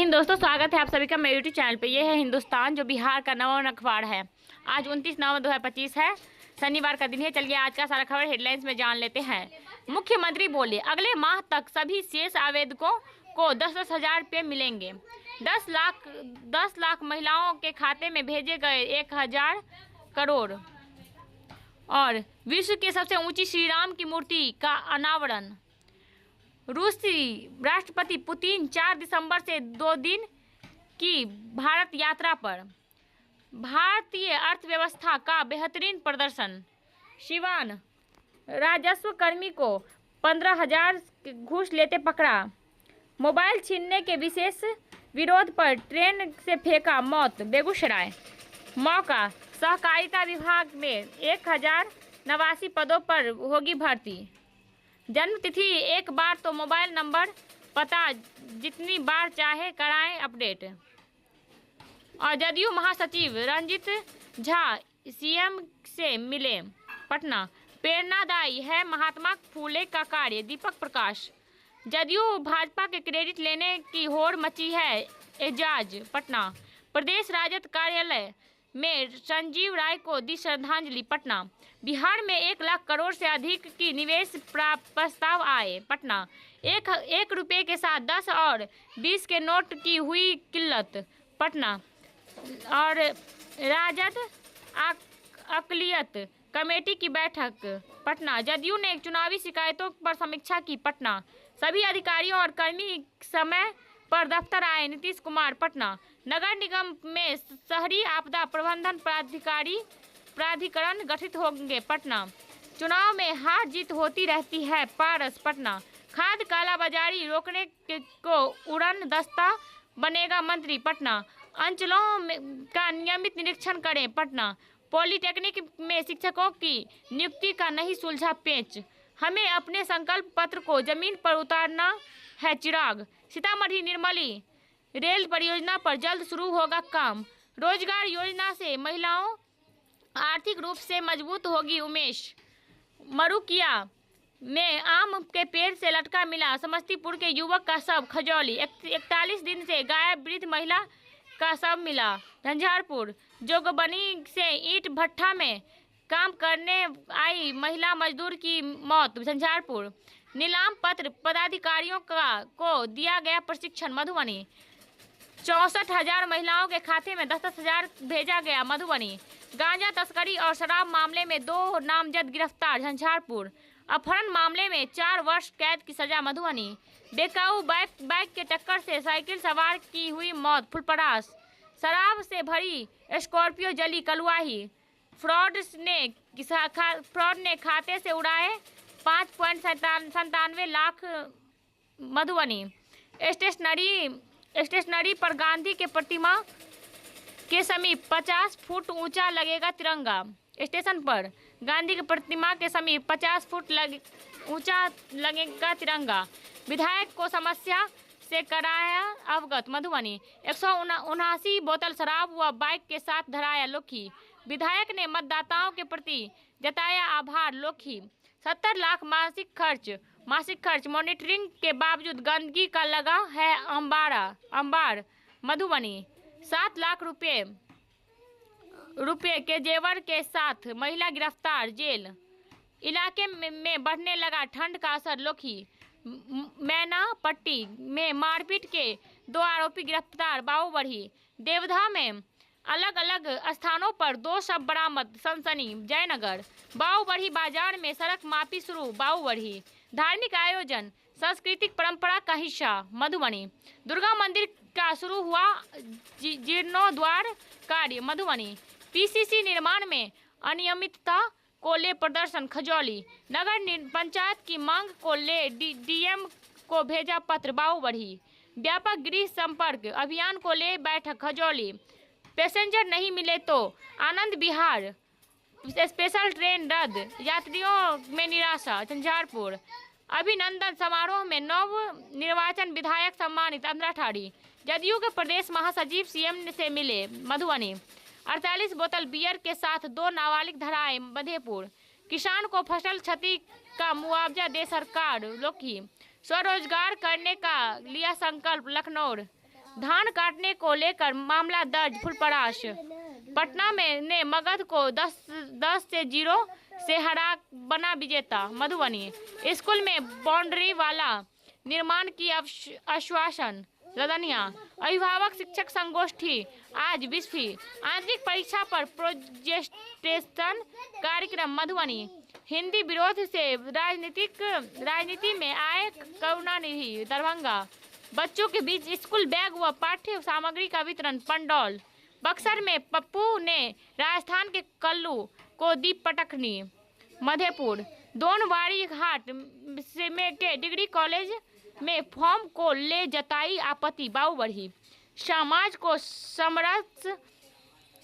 दिन दोस्तों, स्वागत है आप सभी का मेरे यूट्यूब चैनल पे। ये है हिंदुस्तान, जो बिहार का नवा अखबार है। आज 29 नवंबर 2025 है, शनिवार का दिन है। चलिए आज का सारा खबर हेडलाइंस में जान लेते हैं। मुख्यमंत्री बोले, अगले माह तक सभी शेष आवेदकों को 10-10 हजार रुपये मिलेंगे। 10 लाख महिलाओं के खाते में भेजे गए 1,000 करोड़। और विश्व की सबसे ऊंची श्री राम की मूर्ति का अनावरण। रूसी राष्ट्रपति पुतिन 4 दिसंबर से 2 दिन की भारत यात्रा पर। भारतीय अर्थव्यवस्था का बेहतरीन प्रदर्शन। सिवान राजस्व कर्मी को 15,000 घूस लेते पकड़ा। मोबाइल छीनने के विशेष विरोध पर ट्रेन से फेंका मौत। बेगूसराय मौका, सहकारिता विभाग में 1,089 पदों पर होगी भर्ती। जन्म तिथि एक बार तो मोबाइल नंबर पता जितनी बार चाहे कराएं अपडेट। और जदयू महासचिव रंजित झा सीएम से मिले पटना। प्रेरणादायी है महात्मा फूले का कार्य। दीपक प्रकाश। जदयू भाजपा के क्रेडिट लेने की होड़ मची है। एजाज पटना। प्रदेश राजद कार्यालय में संजीव राय को दी श्रद्धांजलि। पटना। बिहार में 1 लाख करोड़ से अधिक की निवेश प्रस्ताव आए। पटना। एक रुपये के साथ 10 और 20 के नोट की हुई किल्लत। पटना। और राजद अक़लियत कमेटी की बैठक। पटना। जदयू ने चुनावी शिकायतों पर समीक्षा की। पटना। सभी अधिकारियों और कर्मी समय पर दफ्तर आए। नीतीश कुमार। पटना। नगर निगम में शहरी आपदा प्रबंधन प्राधिकरण गठित होंगे। पटना। चुनाव में हार जीत होती रहती है। पारस। पटना। खाद कालाबाजारी रोकने को उड़न दस्ता बनेगा मंत्री। पटना। अंचलों का नियमित निरीक्षण करें। पटना। पॉलिटेक्निक में शिक्षकों की नियुक्ति का नहीं सुलझा पेच। हमें अपने संकल्प पत्र को जमीन पर उतारना है। चिराग। सीतामढ़ी निर्मली रेल परियोजना पर जल्द शुरू होगा काम। रोजगार योजना से महिलाओं आर्थिक रूप से मजबूत होगी। उमेश। मरुकिया में आम के पेड़ से लटका मिला समस्तीपुर के युवक का शव। खजौली। 41 दिन से गायब वृद्ध महिला का शव मिला। झंझारपुर। जोगबनी से ईंट भट्ठा में काम करने आई महिला मजदूर की मौत। झंझारपुर। नीलाम पत्र पदाधिकारियों को दिया गया प्रशिक्षण। मधुबनी। 64,000 महिलाओं के खाते में 10-10 हजार भेजा गया। मधुबनी। गांजा तस्करी और शराब मामले में 2 नामजद गिरफ्तार। झंझारपुर। अपहरण मामले में 4 वर्ष कैद की सजा। मधुबनी। बेकाबू बाइक के टक्कर से साइकिल सवार की हुई मौत। फुलपरास। शराब से भरी स्कॉर्पियो जली कलुआही। फ्रॉड ने खाते से उड़ाए 5.97 लाख। मधुबनी। स्टेशनरी पर गांधी के प्रतिमा के समीप 50 फुट ऊंचा लगेगा तिरंगा। स्टेशन पर गांधी की प्रतिमा के समीप 50 फुट ऊंचा लगेगा तिरंगा। विधायक को समस्या से कराया अवगत। मधुबनी। 179 बोतल शराब व बाइक के साथ धराया लोखी। विधायक ने मतदाताओं के प्रति जताया आभार। लोखी। 70 लाख मासिक खर्च मॉनिटरिंग के बावजूद गंदगी का लगा है अंबार। मधुबनी। 7 लाख रुपए के जेवर के साथ महिला गिरफ्तार। जेल। इलाके में बढ़ने लगा ठंड का असर। लोखी। मैना पट्टी में मारपीट के 2 आरोपी गिरफ्तार। बाबूबढ़ी। देवधा में अलग अलग स्थानों पर 2 शव बरामद। सनसनी। जयनगर। बाबूबढ़ी बाजार में सड़क मापी शुरू। बाबूबढ़ी। धार्मिक आयोजन सांस्कृतिक परंपरा का हिस्सा। मधुबनी। दुर्गा मंदिर का शुरू हुआ जीर्णोद्धार कार्य। मधुबनी। पीसीसी निर्माण में अनियमितता को ले प्रदर्शन। खजौली। नगर पंचायत की मांग को ले डीएम को भेजा पत्र। बाबूबढ़ी। व्यापक गृह संपर्क अभियान को ले बैठक। खजौली। पैसेंजर नहीं मिले तो आनंद विहार स्पेशल ट्रेन रद्द, यात्रियों में निराशा। झंझारपुर। अभिनंदन समारोह में नव निर्वाचन विधायक सम्मानित। अंतरा ठाड़ी। जदयू के प्रदेश महासचिव सीएम से मिले। मधुबनी। 48 बोतल बियर के साथ 2 नाबालिग धराए। मधेपुर। किसान को फसल क्षति का मुआवजा दे सरकार। लोखी। स्वरोजगार करने का लिया संकल्प। लखनऊ। धान काटने को लेकर मामला दर्ज, फुलपरास। पटना में ने मगध को 10 से 0 से हरा बना विजेता, मधुबनी। स्कूल में बाउंड्री वाला निर्माण की आश्वासन, लदनिया। अभिभावक शिक्षक संगोष्ठी आज 20वीं आंतरिक परीक्षा पर प्रोजेस्टेशन कार्यक्रम, मधुबनी। हिंदी विरोध से राजनीति में आए करुणानिधि, दरभंगा। बच्चों के बीच स्कूल बैग व पाठ्य सामग्री का वितरण, पंडौल। बक्सर में पप्पू ने राजस्थान के कल्लू को दी पटखनी, मधेपुर। दोनवारी घाट में के डिग्री कॉलेज में फॉर्म को ले जताई आपत्ति, बाबूबढ़ी। समाज को समरस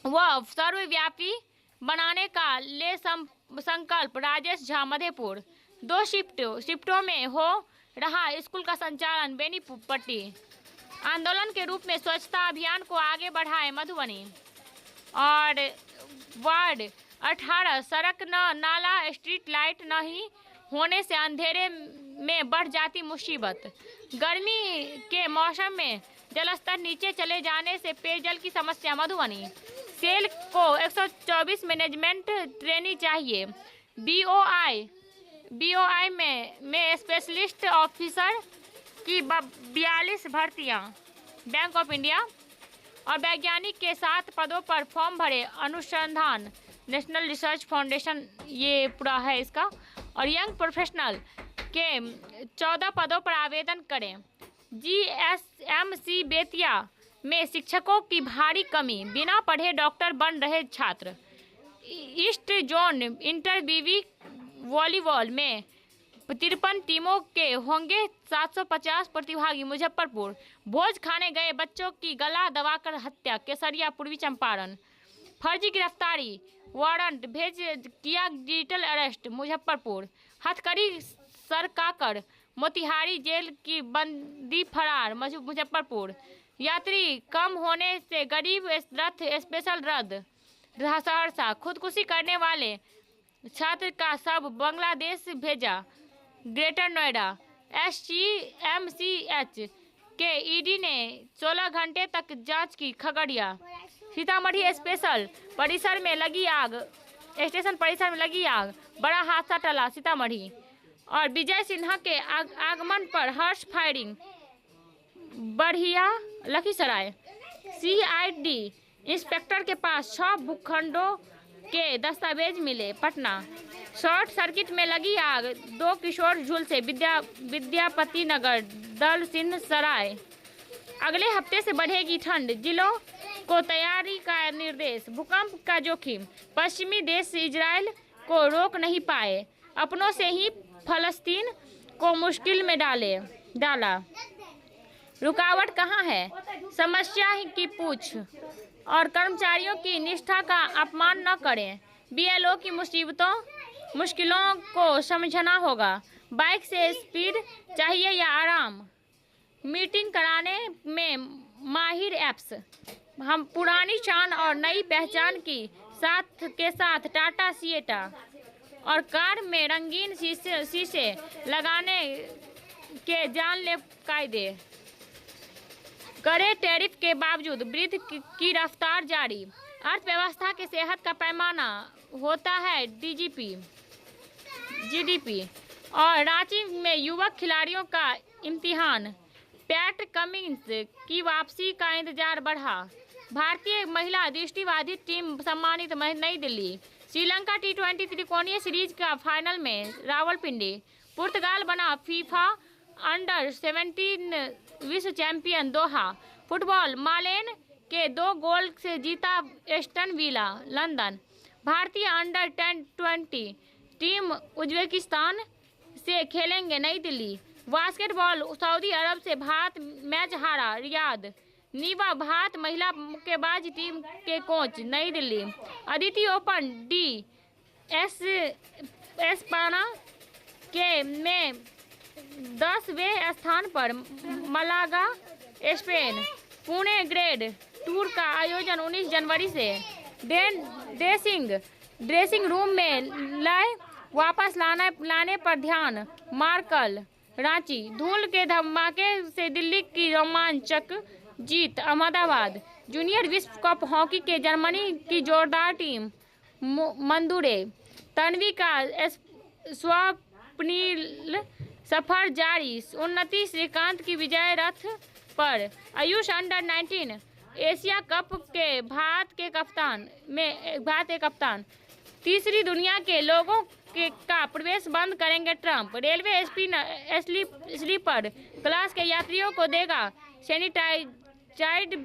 व सर्वव्यापी बनाने का ले संकल्प, राजेश झा, मधेपुर। 2 शिफ्टों में हो रहा स्कूल का संचालन, बेनीपट्टी। आंदोलन के रूप में स्वच्छता अभियान को आगे बढ़ाए, मधुबनी। और वार्ड 18 सड़क न नाला स्ट्रीट लाइट नहीं होने से अंधेरे में बढ़ जाती मुसीबत। गर्मी के मौसम में जलस्तर नीचे चले जाने से पेयजल की समस्या, मधुबनी। सेल को 124 मैनेजमेंट ट्रेनी चाहिए। बीओआई में स्पेशलिस्ट ऑफिसर की 42 भर्तियां, बैंक ऑफ इंडिया। और वैज्ञानिक के 7 पदों पर फॉर्म भरे, अनुसंधान, नेशनल रिसर्च फाउंडेशन, ये पूरा है इसका। और यंग प्रोफेशनल के 14 पदों पर आवेदन करें। जीएसएमसी बेतिया में शिक्षकों की भारी कमी, बिना पढ़े डॉक्टर बन रहे छात्र। ईस्ट जोन इंटर बीवी वॉलीबॉल में 53 टीमों के होंगे 750 प्रतिभागी, मुजफ्फरपुर। भोज खाने गए बच्चों की गला दबाकर हत्या, केसरिया, पूर्वी चंपारण। फर्जी गिरफ्तारी वारंट भेज किया डिजिटल अरेस्ट, मुजफ्फरपुर। हथकड़ी सरकाकर मोतिहारी जेल की बंदी फरार, मुजफ्फरपुर। यात्री कम होने से गरीब रथ स्पेशल रद्द, सहरसा। खुदकुशी करने वाले छात्र का शव बांग्लादेश भेजा, ग्रेटर नोएडा। SCMCH के ईडी ने 16 घंटे तक जांच की, खगड़िया। सीतामढ़ी स्टेशन परिसर में लगी आग, बड़ा हादसा टला, सीतामढ़ी। और विजय सिन्हा के आगमन पर हर्ष फायरिंग, बढ़िया, लखीसराय। CID इंस्पेक्टर के पास 6 भूखंडों के दस्तावेज मिले, पटना। शॉर्ट सर्किट में लगी आग, 2 किशोर झुलसे, विद्यापति नगर, दल सिंह सराय। अगले हफ्ते से बढ़ेगी ठंड, जिलों को तैयारी का निर्देश। भूकंप का जोखिम, पश्चिमी देश इजराइल को रोक नहीं पाए, अपनों से ही फलस्तीन को मुश्किल में डाला। रुकावट कहाँ है, समस्या की पूछ। और कर्मचारियों की निष्ठा का अपमान न करें। BLO की मुश्किलों को समझना होगा। बाइक से स्पीड चाहिए या आराम। मीटिंग कराने में माहिर ऐप्स। हम पुरानी शान और नई पहचान की के साथ टाटा सिएटा। और कार में रंगीन शीशे लगाने के जानलेवा कायदे। कड़े टैरिफ के बावजूद वृद्धि की रफ्तार जारी। अर्थव्यवस्था के सेहत का पैमाना होता है GDP। और रांची में युवक खिलाड़ियों का इम्तिहान। पैट कमिंस की वापसी का इंतजार बढ़ा। भारतीय महिला दृष्टिबाधित टीम सम्मानित, नई दिल्ली। श्रीलंका T20 त्रिकोणीय सीरीज का फाइनल में रावलपिंडी। पुर्तगाल बना फीफा अंडर-17 विश्व चैंपियन, दोहा। फुटबॉल, मालेन के 2 गोल से जीता एस्टन विला, लंदन। भारतीय अंडर-20 टीम उज्बेकिस्तान से खेलेंगे, नई दिल्ली। बास्केटबॉल, सऊदी अरब से भारत मैच हारा, रियाद। नीवा भारत महिला मुक्केबाज टीम के कोच, नई दिल्ली। अदिति ओपन एस्पाना के में 10वें स्थान पर, Malaga, Spain. Pune grade tour का आयोजन 19 जनवरी से। ड्रेसिंग रूम में लय वापस लाने पर ध्यान, मार्कल, रांची। धूल के धमाके से दिल्ली की रोमांचक जीत अहमदाबाद। जूनियर विश्व कप हॉकी के जर्मनी की जोरदार टीम मंदुरे। तन्वी का स्वप्निल सफर जारी। उन्नति श्रीकांत की विजय रथ पर। आयुष अंडर-19 एशिया कप के भारत के कप्तान। तीसरी दुनिया के लोगों का प्रवेश बंद करेंगे ट्रंप। रेलवे स्लीपर क्लास के यात्रियों को देगा सैनिटाइज्ड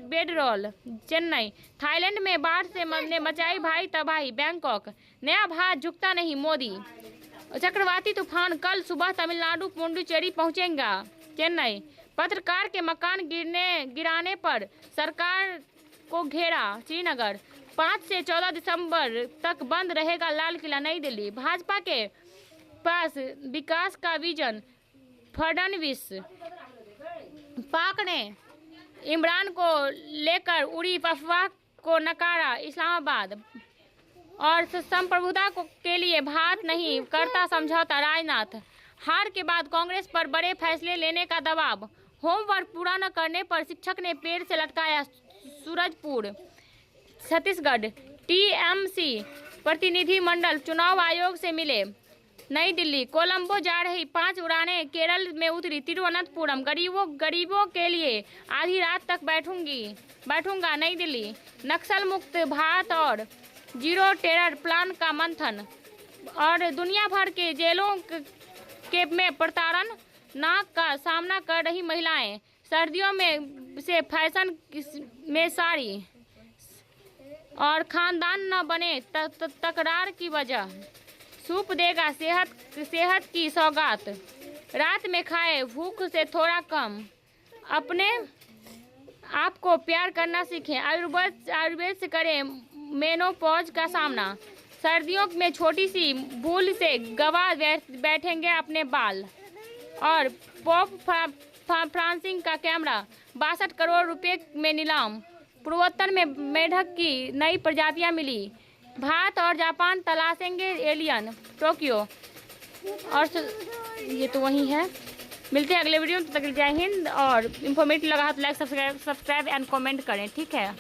बेडरोल। चेन्नई। थाईलैंड में बाढ़ से ने मचाई भारी तबाही। बैंकॉक। नया भारत झुकता नहीं मोदी। चक्रवाती तूफान कल सुबह तमिलनाडु पुडुचेरी पहुंचेगा। चेन्नई। पत्रकार के मकान गिराने पर सरकार को घेरा। श्रीनगर। 5 से 14 दिसंबर तक बंद रहेगा लाल किला। नई दिल्ली। भाजपा के पास विकास का विजन। फडणवीस। पाक ने इमरान को लेकर उड़ी अफवाह को नकारा। इस्लामाबाद। और संप्रभुता के लिए भारत नहीं करता समझौता। राजनाथ। हार के बाद कांग्रेस पर बड़े फैसले लेने का दबाव। होमवर्क पूरा न करने पर शिक्षक ने पेड़ से लटकाया। सूरजपुर। छत्तीसगढ़। टीएमसी प्रतिनिधिमंडल चुनाव आयोग से मिले। नई दिल्ली। कोलंबो जा रही 5 उड़ानें केरल में उतरी। तिरुवनंतपुरम। गरीबों के लिए आधी रात तक बैठूंगा। नई दिल्ली। नक्सल मुक्त भारत और जीरो टेरर प्लान का मंथन। और दुनिया भर के जेलों में प्रताड़ना का सामना कर रही महिलाएं। सर्दियों में से फैशन में साड़ी और खानदान न बने तकरार की वजह। सूप देगा सेहत की सौगात। रात में खाए भूख से थोड़ा कम। अपने आप को प्यार करना सीखें। आयुर्वेद से करें मेनोपॉज का सामना। सर्दियों में छोटी सी भूल से गवा बैठेंगे अपने बाल। और पॉप फ्रांसिस का कैमरा 62 करोड़ रुपए में नीलाम। पूर्वोत्तर में मेढक की नई प्रजातियां मिली। भारत और जापान तलाशेंगे एलियन। टोक्यो। और ये तो वही है। मिलते हैं अगले वीडियो में। तब तक जय हिंद। और इन्फॉर्मेटिव लगा तो लाइक सब्सक्राइब एंड कमेंट करें। ठीक है।